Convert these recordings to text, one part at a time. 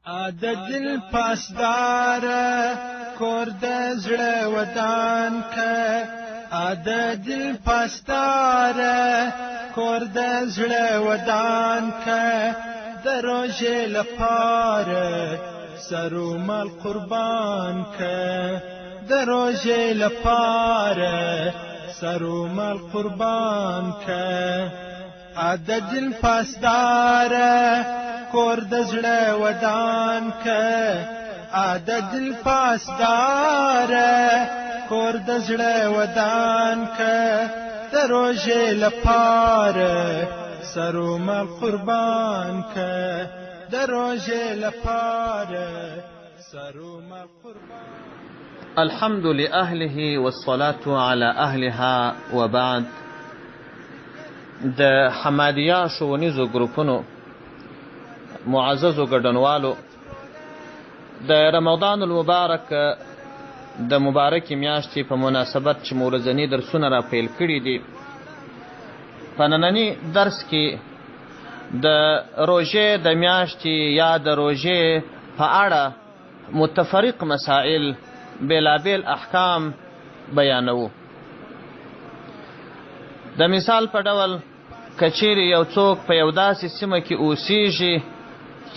د دل پاسداره کور د زړه ودان که د دل پاسداره کور د زړه ودان که د روژې لپاره سرو مال قربان که د روژې لپاره سرو مال قربان که د دل پاسداره کور د زړه ودان که د دل پاسداره کور د زړه ودان که د روژې لپاره سرو مال قربان که د روژې لپاره سرو مال قربان. الحمد لأهله والصلاة على أهلها وبعد. د حمادیه ښوونیزو ګروپونو معززو ګډونوالو، د رمضان المبارک د مبارکې میاشتې په مناسبت چې ورځني درسونه را پیل کړي دي، په ننني درس کې د روژې د میاشتې یا د روژې په اړه متفرق مسائل، بېلابېل احکام بیانوو. د مثال په ډول که چیرې یو څوک په یو داسې سیمه کې اوسیږي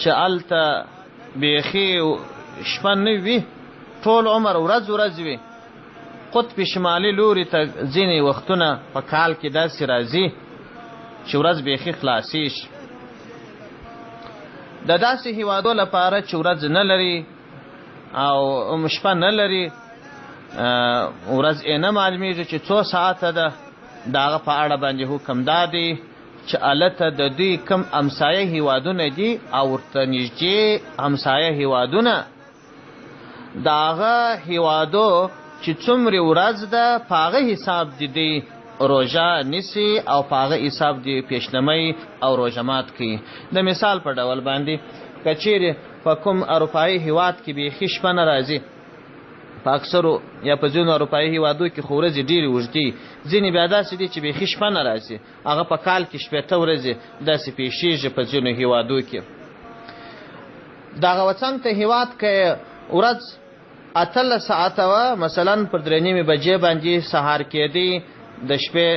چې هلته بیخي شپه نه وي، ټول عمر ورځ وي، قطب شمالي لوري ته ځینې وختونه په کال کې داسې راځي چې ورځ بیخي خلاصیږي. د داسې هیوادو لپاره چې ورځ نه لري او شپه نه لري، ورځ یې نه معلومیږي چې څو ساعته ده، د هغه په اړه باندې حکم دا دی چې هلته د دوی کم همسایه هیوادونه دي او ورته نږدې همسایه هیوادونه، د هغه هیوادو چې څومره ورځ ده په هغه حساب د دوی روژه نیسي او په هغه حساب د پیشنمۍ او روژه مات کوي. د مثال په ډول باندې که چیرې په کوم اروپایي هیواد کې بیخي شپه نه راځي، په اکثرو یا په ځینو اروپایي هیوادو کې خو ورځې ډېرې اوږدې، ځینې بیا داسې دي چې بیخي شپه نه راځي، هغه په کال کې 15 ورځې داسې پیښیږي په ځینو هیوادو کې. دغه وڅنګ ته هیواد که ورځ 18 ساعته وه، مثلا پر 3:30 بجې باندې سهار کېدی، د شپې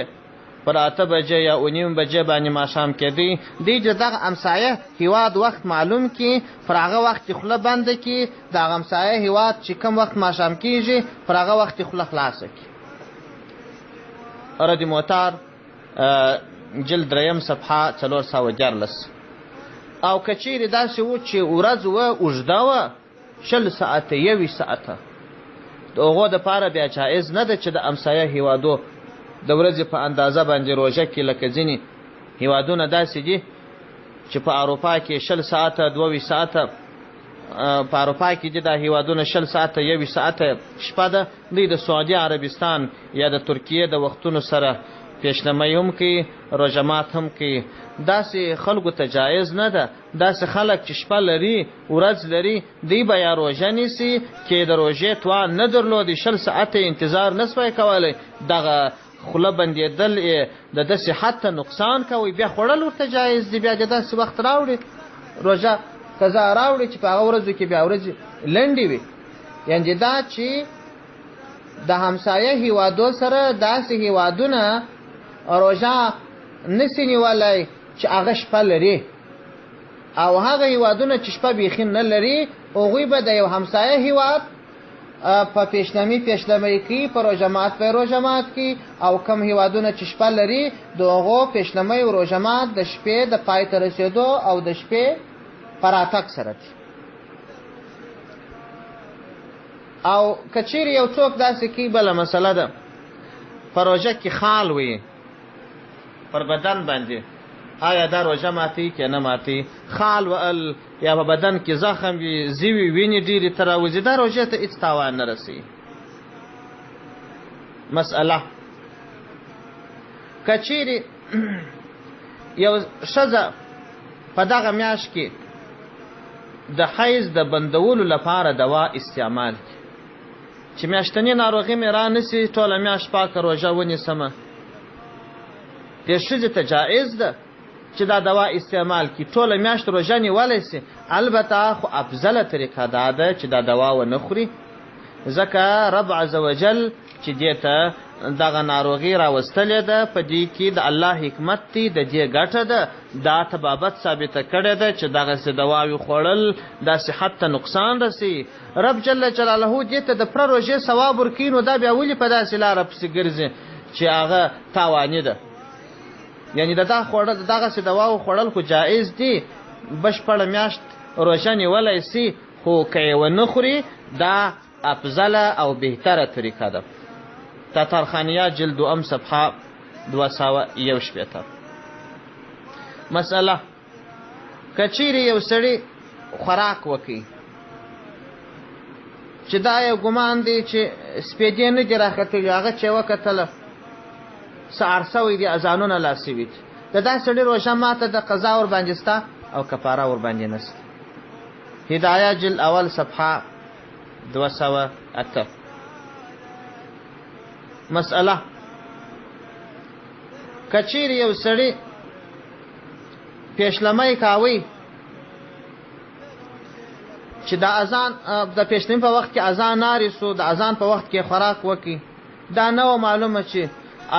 پر 8 بجې یا 9 بجې باندې ماښام کېدی، دوی د دغه همسایه هیواد وخت معلوم کړي، پر هغه وخت خوله بنده کړي، دغه همسایه هیواد چې کوم وخت ماښام کېږي پر هغه وخت خوله خلاصه کړي. رد موتار جلد 3 صفحه 414. او که چیرې داسې و چې ورځ وه اوږده وه 20 ساعته 21 ساعته، د هغو دپاره بیا جایز نه ده چې د همسایه هیوادو د ورځې په اندازه باندې روژه کې، لکه ځینې هیوادونه داسې دي چې په اروپا کې 20 ساعته 22 ساعته، په اروپا کې دي دا هیوادونه 20 ساعته 21 ساعته شپه ده. دوی د سعودي عربستان یا د ترکیې د وختونو سره پیشنمۍ هم کوي، روژه مات هم کوي. داسې خلکو ته جایز نه ده. داسې خلک چې شپه لري ورځ لري، دوی به یا روژه نیسي کې د روژې توان نه درلودي، 20 ساعته انتظار نه سوی کولی، دغه خوله بندېدل د ده صحت ته نقصان کوي، بیا خوړل ورته جایز دي. بیا د داسې وخت راوړي روژه قضا راوړي چې په هغه ورځو کې بیا ورځې لنډې وي. یعنې دا چې د همسایه هیوادو سره داسې هیوادونه روژه نسي نیولی چې هغه شپه لري، او هغه هیوادونه چې شپه بیخي نه لري، هغوی به د یو همسایه هیواد په پیشنمۍ کوي، په روژه مات په روژه مات کوي، او کم هیوادونه چې شپه لري د هغو پیشنمۍ او روژه مات د شپې د پای ته رسېدو او د شپې په راتګ سره دي. او که چیرې یو څوک داسې کوي، بله مسله ده، په روژه کې خال وي پر بدن باندې، آیا دا روژه ماتي که نه ماتي؟ خال وهل یا په بدن کې زخم وي، زیوي وینې ډېرې ته راوځي، دا روژې ته هېڅ تاوان نه رسوي. مسئله که چیرې یو ښځه په دغه میاشت کې د حیض د بندولو لپاره دوا استعمال کړي چې میاشتنۍ ناروغي مې رانسي، ټوله میاشت پاکه روژه ونیسمه، دې ښځې ته جایز ده چې دا دوا استعمال کی ټوله میاشت روژه نیولی سي، البته خو افضله طریقه دا ده چې دا دوا ونه خوري، ځکه رب عز وجل چې دې ته دغه ناروغي راوستلې ده، په دې کې د الله حکمت دی، د دې ګټه ده، دا طبابت ثابته کړې ده چې دغسې دواوې خوړل دا صحت ته نقصان رسي. رب جل جلاله دې ته د پوره روژې ثواب ورکوي، نو دا بیا ولې په داسې لاره پسې ګرځي چې هغه تاواني ده؟ یعنی دغسې دواو خوړل خو جایز دي، بشپړه میاشت روژه نیولی سي، خو که یې ونه خوري دا افضله او بهتره طریقه ده. تاتارخانیه جلد 2 صفحه 261. مسئله: که چیرې یو سړي خوراک وکړي چې دا یو ګمان دی چې سپېدې نه دي راختلي، هغه چې وکتله سهار سوی دي، اذانونه لا سوي دي، د دا سړي روژه ماته د قضا ورباندې سته او کفاره ورباندې نسته. هدایه جلد 1 صفحه 208. مسئله: که چیرې یو سړي پیشلمی کاوی چې د اذان د پیشلمی په وخت کې اذان نارسو، د اذان په وخت کې خوراک وکړي، دا نه معلومه چې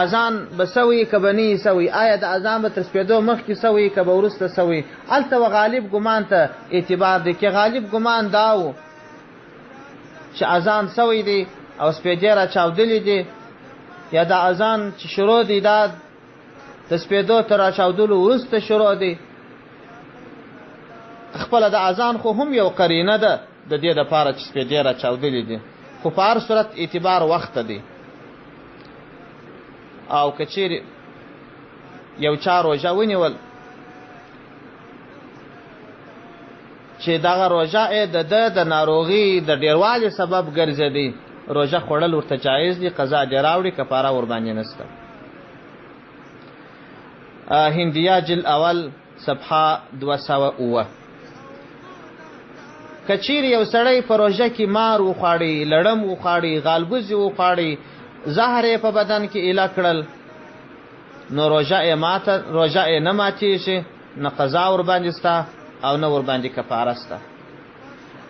اذان به سوي که به نه سوي، آیا د اذان به تر سپېدو مخکې سوي که به وروسته سوي؟ هلته به غالب ګمان ته اعتبار دی، که غالب ګمان دا و چې اذان سوی دی او سپېدې را چاودلې دي، یا د اذان چې شروع دی دا د سپېدو تر راچاودلو وروسته شروع دی، خپله د اذان خو هم یو قرینه ده د دې دپاره چې سپېدې را چاودلې دي، خو په هر صورت اعتبار وخت دی. او که چیرې یو چا روژه ونیول چې دغه روژه د ده د ناروغي د ډېروالي سبب ګرځېدی، روژه خوړل ورته جایز دي، قضا دې راوړي، کفاره ورباندې نسته. هندیه جلد 1 صفحه 207. که چیرې یو سړی په روژه کې مار وخواړي، لړم وخواړي، غالبوزي وخواړي، زهر یې په بدن کې ایله کړل، نو روژه یې نه ماتېږي، نه قضا ورباندې سته او نه ورباندې کفاره سته.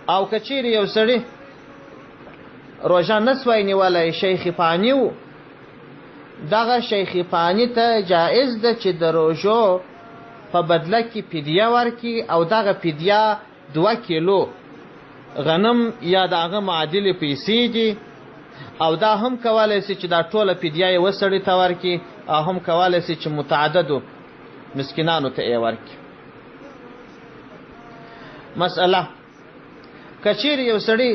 او که چیرې یو سړي روژه نسوی نیولی، شیخ فانی و، دغه شیخ فانی ته جایز ده چې د روژو په بدله کې فدیه ورکړي، او دغه فدیه 2 کیلو غنم یا د هغه معادلې پیسې دي، او دا هم کولی سي چې دا ټوله فدیه یې وسړي ته ورکړي، او هم کولی سي چې متعددو مسکینانو ته یې ورکړي. مسئله: که چیرې یو سړي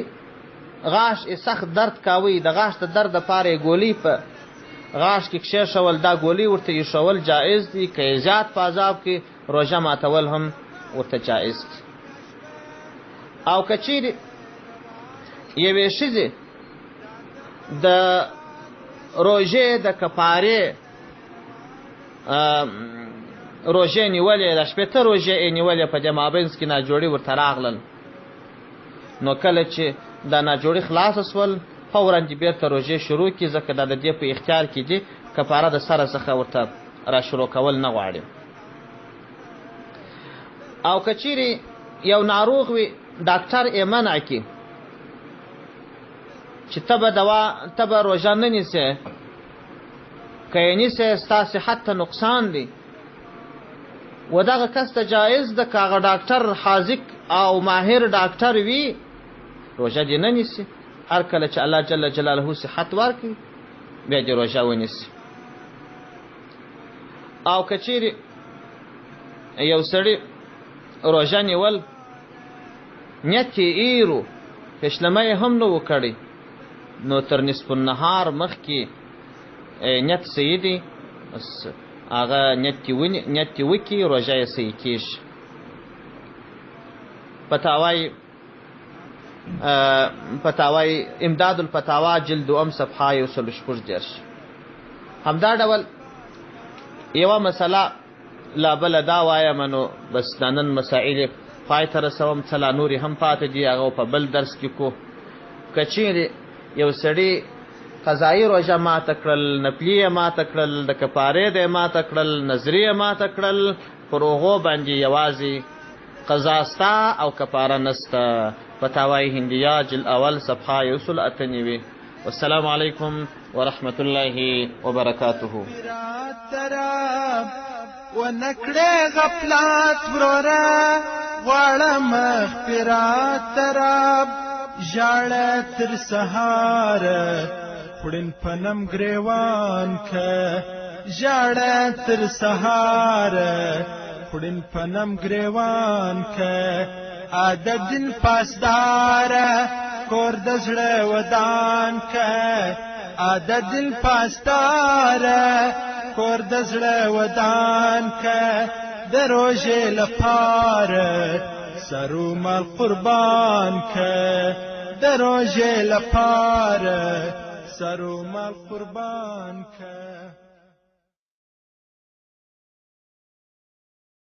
غاښ یې سخت درد کاوی، د غاښ د درد دپاره یې ګولۍ په غاښ کې کښېښول، دا ګولۍ ورته ایښول جایز دي، که یې زیات په عذاب کې روژه ماتول هم ورته جایز دي. او که چیرې یوې ښځې د روژې د کفارې روژې نیولې، د 18 روژې یې نیولې، په دې مابینځ کې ناجوړي ورته راغلل، نو کله چې دا ناجوړي خلاصه سول، فوراً دې بېرته روژې شروع کړي، ځکه دا د دې په اختیار کې دي، کفاره د سره څخه ورته را شروع کول نه غواړي. او که چیرې یو ناروغ وي، ډاکټر یې منع کړي چې ته به روژه نه نیسې، که یې نیسې ستا صحت ته نقصان دی، و دغه کس ته جایز ده که هغه ډاکټر حاذق او ماهر ډاکټر وي، روژه دې نه نیسي، هر کله چې الله جل جلاله صحت ورکړي بیا دې روژه ونیسي. او که چیرې یو سړي روژه نیول نیت یې ایرو، پیشلمه یې هم نه و کړی، نو تر نصف النهار مخکې نیت صحیح دی، هغه نیت یې وکړي، روژه یې صحیح کېږي. فتاوی امداد الفتاوا جلد 2 صفحه 146. همدا ډول یوه مسله لا بله دا وایم، نو بس دا نن مسائل پای ته رسوم، څه لا نورې هم پاتې دي، هغه په بل درس کې کو. که چیرې یو سړي قضایي روژه ماته کړل، نفلي یې ماته کړل، د کفارې د یې ماته کړل، نظري یې ماته کړل، پر هغو باندې یوازې قضا ستا او کفاره نسته. فتاوای هندیه جلد اول صفحه 198. والسلام علیکم ورحمة الله وبرکاته. ونکړې غفلت وراره غواړه مغفرات تراب ژاړه تر سهاره خړین پنم ګریوان که ژاړه تر سهاره خړین پنم ګریوان که عادت دل پاسداره کور د زړه ودان که عادت دل پاسداره کور د زړه ودان که د روژې لپاره سرو مال قربان که د روژې لپاره سرو مال قربان که